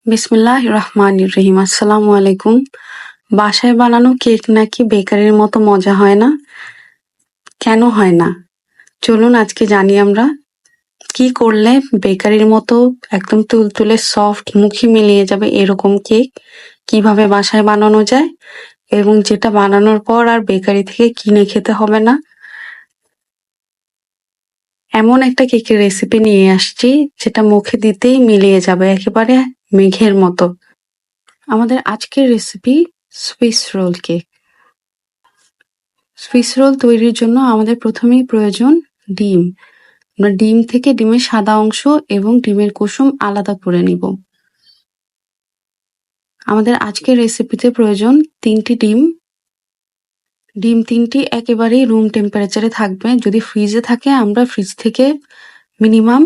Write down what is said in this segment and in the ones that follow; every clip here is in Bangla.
বিসমিল্লাহির রহমানির রহিম। আসসালামু আলাইকুম। বাসায় বানানো কেক নাকি বেকারির মতো মজা হয় না? কেন হয় না? চলুন আজকে জানি আমরা কি করলে বেকারির মতো একদম তুলতুলে সফট মুখে মিলিয়ে যাবে এরকম কেক কিভাবে বাসায় বানানো যায় এবং যেটা বানানোর পর আর বেকারি থেকে কিনে খেতে হবে না, এমন একটা কেকের রেসিপি নিয়ে আসছি যেটা মুখে দিতেই মিলিয়ে যাবে একেবারে মেঘের মতো। আমাদের আজকের recipe Swiss roll cake. Swiss roll তৈরির জন্য আমাদের প্রথমেই প্রয়োজন ডিম। আমরা ডিম থেকে ডিমের সাদা অংশ এবং ডিমের কুসুম আলাদা করে নিব। আমাদের আজকের রেসিপিতে প্রয়োজন 3টি ডিম। ডিম 3টি একেবারেই রুম টেম্পারেচারে থাকবে। যদি ফ্রিজে থাকে আমরা ফ্রিজ থেকে মিনিমাম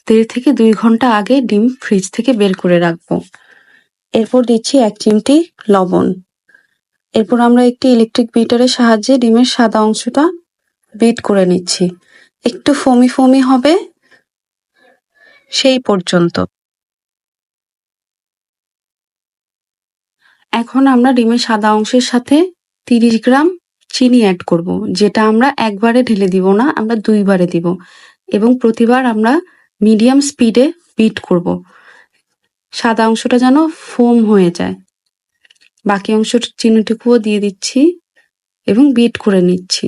1.5 থেকে 2 ঘন্টা আগে ডিম ফ্রিজ থেকে বের করে রাখবো। এরপর দিচ্ছি 1 চিমটি লবণ। এরপর আমরা একটি ইলেকট্রিক বিটারের সাহায্যে ডিমের সাদা অংশটা বিট করে নিচ্ছি। একটু ফোমি ফোমি হবে সেই পর্যন্ত। এখন আমরা ডিমের সাদা অংশের সাথে 30 গ্রাম চিনি অ্যাড করব, যেটা আমরা একবারে ঢেলে দিব না, আমরা 2 বারে দিব এবং প্রতিবার আমরা মিডিয়াম স্পিডে বিট করব। সাদা অংশটা যেন ফোম হয়ে যায়। বাকি অংশ চিনিটুকুও দিয়ে দিচ্ছি এবং বিট করে নিচ্ছি।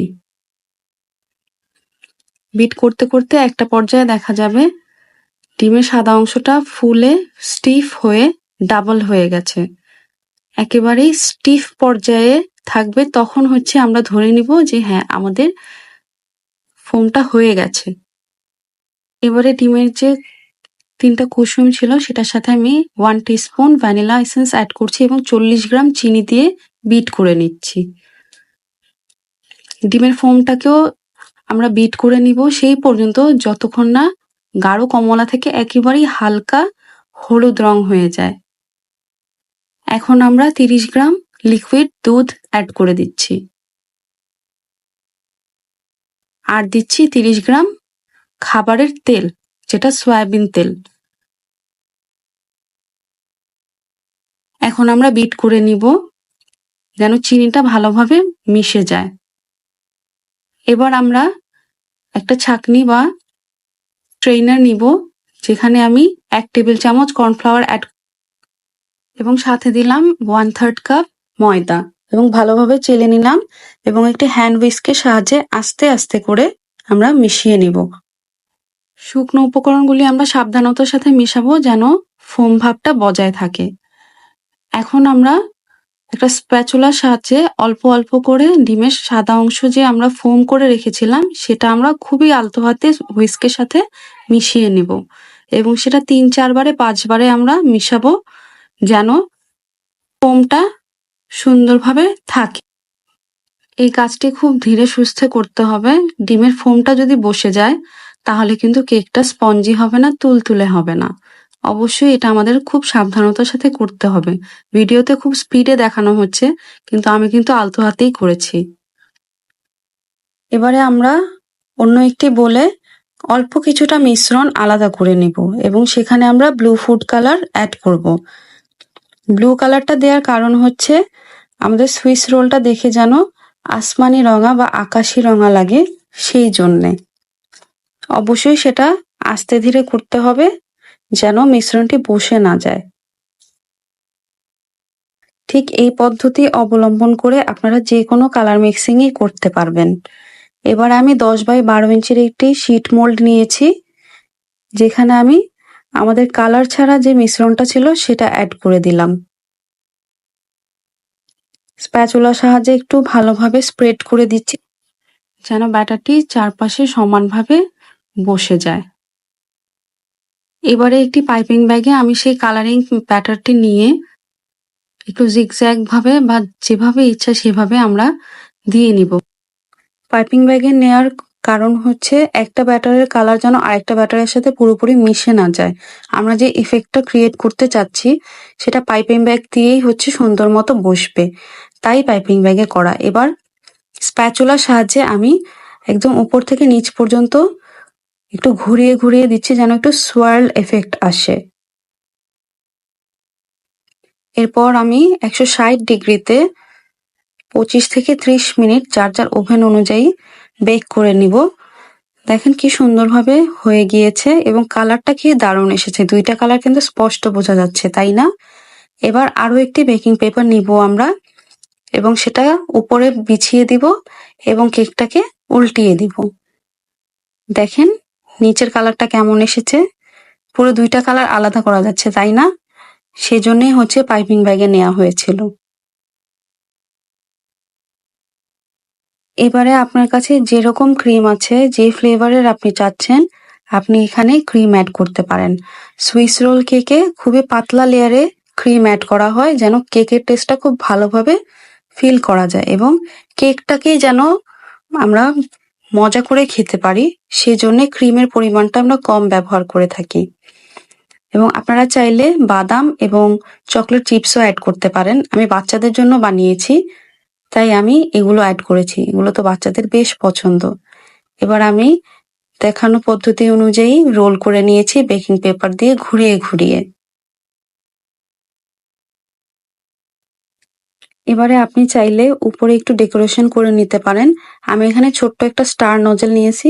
বিট করতে করতে একটা পর্যায়ে দেখা যাবে ডিমের সাদা অংশটা ফুলে স্টিফ হয়ে ডাবল হয়ে গেছে। একেবারেই স্টিফ পর্যায়ে থাকবে, তখন হচ্ছে আমরা ধরে নিব যে হ্যাঁ আমাদের ফোমটা হয়ে গেছে। এবারে ডিমের যে 3টা কুসুম ছিল সেটার সাথে আমি 1 টিস্পুন ভ্যানিলা এসেন্স অ্যাড করছি এবং 40 গ্রাম চিনি দিয়ে বিট করে নিচ্ছি। ডিমের ফোমটাকেও আমরা বিট করে নিব সেই পর্যন্ত যতক্ষণ না গাঢ় কমলা থেকে একেবারেই হালকা হলুদ রং হয়ে যায়। এখন আমরা 30 গ্রাম লিকুইড দুধ অ্যাড করে দিচ্ছি আর দিচ্ছি 30 গ্রাম খাবারের তেল, যেটা সয়াবিন তেল। এখন আমরা বিট করে নিব যেন চিনিটা ভালোভাবে মিশে যায়। এবার আমরা একটা ছাঁকনি বা স্ট্রেইনার নিব, যেখানে আমি 1 টেবিল চামচ কর্নফ্লাওয়ার অ্যাড এবং সাথে দিলাম 1/3 কাপ ময়দা এবং ভালোভাবে চেলে নিলাম এবং একটি হ্যান্ড হুইস্কের সাহায্যে আস্তে আস্তে করে আমরা মিশিয়ে নিব। শুকনো উপকরণগুলি আমরা সাবধানতার সাথে মিশাবো যেন ফোম ভাবটা বজায় থাকে। এখন আমরা একটা স্প্যাচুলার সাহায্যে অল্প অল্প করে ডিমের সাদা অংশ যে আমরা ফোম করে রেখেছিলাম সেটা আমরা খুবই আলতো হাতে হুইস্কের সাথে মিশিয়ে নেব এবং সেটা 3-4 বারে 5 বারে আমরা মিশাবো যেন ফোমটা সুন্দরভাবে থাকে। এই কাজটি খুব ধীরে সুস্থে করতে হবে। ডিমের ফোমটা যদি বসে যায় তাহলে কিন্তু কেকটা স্পঞ্জি হবে না, তুলতুলে হবে না। অবশ্যই এটা আমাদের খুব সাবধানতার সাথে করতে হবে। ভিডিওতে খুব স্পিডে দেখানো হচ্ছে কিন্তু আমি কিন্তু আলতো হাতেই করেছি। এবারে আমরা অন্য একটি বলে অল্প কিছুটা মিশ্রণ আলাদা করে নিব এবং সেখানে আমরা ব্লু ফুড কালার অ্যাড করব। ব্লু কালারটা দেওয়ার কারণ হচ্ছে আমাদের সুইস রোলটা দেখে যেন আসমানি রঙা বা আকাশি রঙা লাগে, সেই জন্যে। অবশ্যই সেটা আস্তে ধীরে করতে হবে যেন মিশ্রণটি বসে না যায়। ঠিক এই পদ্ধতি অবলম্বন করে আপনারা যে কোনো কালার মিক্সিংই করতে পারবেন। এবার আমি 10x12 ইঞ্চির একটি শীট মোল্ড নিয়েছি, যেখানে আমি আমাদের কালার ছাড়া যে মিশ্রণটা ছিল সেটা অ্যাড করে দিলাম। স্প্যাচুলার সাহায্যে একটু ভালোভাবে স্প্রেড করে দিচ্ছি যেন ব্যাটারটি চারপাশে সমানভাবে বসে যায়। এবারে একটি পাইপিং ব্যাগে আমি সেই কালারিং ব্যাটারটি নিয়ে একটু জিগজ্যাগ ভাবে বা যেভাবে ইচ্ছা সেভাবে আমরা দিয়ে নিব। পাইপিং ব্যাগে নেয়ার কারণ হচ্ছে একটা ব্যাটারের কালার যেন আরেকটা ব্যাটারের সাথে পুরোপুরি মিশে না যায়। আমরা যে ইফেক্টটা ক্রিয়েট করতে চাচ্ছি সেটা পাইপিং ব্যাগ দিয়েই হচ্ছে সুন্দর মতো বসবে, তাই পাইপিং ব্যাগে করা। এবার স্প্যাচুলার সাহায্যে আমি একদম উপর থেকে নিচ পর্যন্ত একটু ঘুরিয়ে ঘুরিয়ে দিচ্ছি যেন একটু সোয়ার্ল এফেক্ট আসে। এরপর আমি 160 ডিগ্রিতে 25 থেকে 30 মিনিট যার যার ওভেন অনুযায়ী বেক করে নিব। দেখেন কি সুন্দরভাবে হয়ে গিয়েছে এবং কালারটা কি দারুণ এসেছে। দুইটা কালার কিন্তু স্পষ্ট বোঝা যাচ্ছে, তাই না? এবার আরো একটি বেকিং পেপার নিব আমরা এবং সেটা উপরে বিছিয়ে দিব এবং কেকটাকে উল্টিয়ে দিব। দেখেন নিচের কালারটা কেমন এসেছে। পুরো দুইটা কালার আলাদা করা যাচ্ছে, তাই না? সেজন্যই হচ্ছে পাইপিং ব্যাগে নেওয়া হয়েছিল। এবারে আপনার কাছে যেরকম ক্রিম আছে, যে ফ্লেভারের আপনি চাচ্ছেন, আপনি এখানে ক্রিম অ্যাড করতে পারেন। সুইস রোল কেকে খুবই পাতলা লেয়ারে ক্রিম অ্যাড করা হয় যেন কেকের টেস্টটা খুব ভালোভাবে ফিল করা যায় এবং কেকটাকে যেন আমরা মজা করে খেতে পারি, সেজন্য ক্রিমের পরিমাণটা আমরা কম ব্যবহার করে থাকি। এবং আপনারা চাইলে বাদাম এবং চকলেট চিপসও অ্যাড করতে পারেন। আমি বাচ্চাদের জন্য বানিয়েছি, তাই আমি এগুলো অ্যাড করেছি। এগুলো তো বাচ্চাদের বেশ পছন্দ। এবার আমি দেখানো পদ্ধতি অনুযায়ী রোল করে নিয়েছি বেকিং পেপার দিয়ে ঘুরিয়ে ঘুরিয়ে। এবারে আপনি চাইলে উপরে একটু ডেকোরেশন করে নিতে পারেন। আমি এখানে ছোট্ট একটা স্টার নজেল নিয়েছি,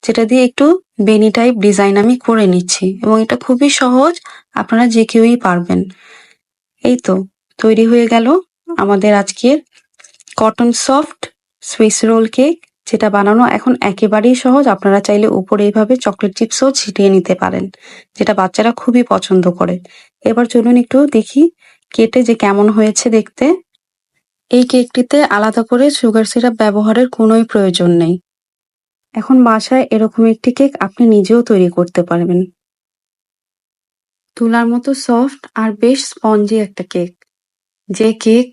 যেটা দিয়ে একটু বেনি টাইপ ডিজাইন আমি করে নিচ্ছি এবং এটা খুবই সহজ, আপনারা যে কেউই পারবেন। এই তো তৈরি হয়ে গেল আমাদের আজকের cotton soft Swiss roll cake, যেটা বানানো এখন একেবারেই সহজ। আপনারা চাইলে উপরে এইভাবে চকলেট চিপসও ছিটিয়ে নিতে পারেন, যেটা বাচ্চারা খুবই পছন্দ করে। এবার চলুন একটু দেখি কেটে যে কেমন হয়েছে দেখতে। এই কেকটিতে আলাদা করে সুগার সিরাপ ব্যবহারের কোনোই প্রয়োজন নেই। এখন বাসায় এরকম একটি কেক আপনি নিজেও তৈরি করতে পারবেন। তুলার মতো সফট আর বেশ স্পঞ্জি একটা কেক, যে কেক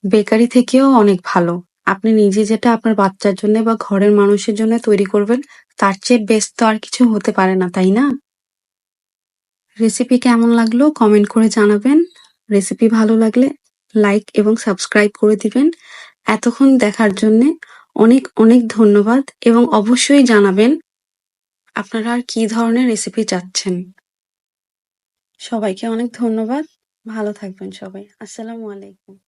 বেকারি থেকেও অনেক ভালো। আপনি নিজে যেটা আপনার বাচ্চার জন্য বা ঘরের মানুষের জন্য তৈরি করবেন, তার চেয়ে বেস্ট তো আর কিছু হতে পারে না, তাই না? রেসিপি কেমন লাগলো কমেন্ট করে জানাবেন। রেসিপি ভালো লাগলে লাইক এবং সাবস্ক্রাইব করে দিবেন। এতক্ষণ দেখার জন্য অনেক অনেক ধন্যবাদ এবং অবশ্যই জানাবেন আপনারা আর কি ধরনের রেসিপি চাচ্ছেন। সবাইকে অনেক ধন্যবাদ। ভালো থাকবেন সবাই। আসসালামু আলাইকুম।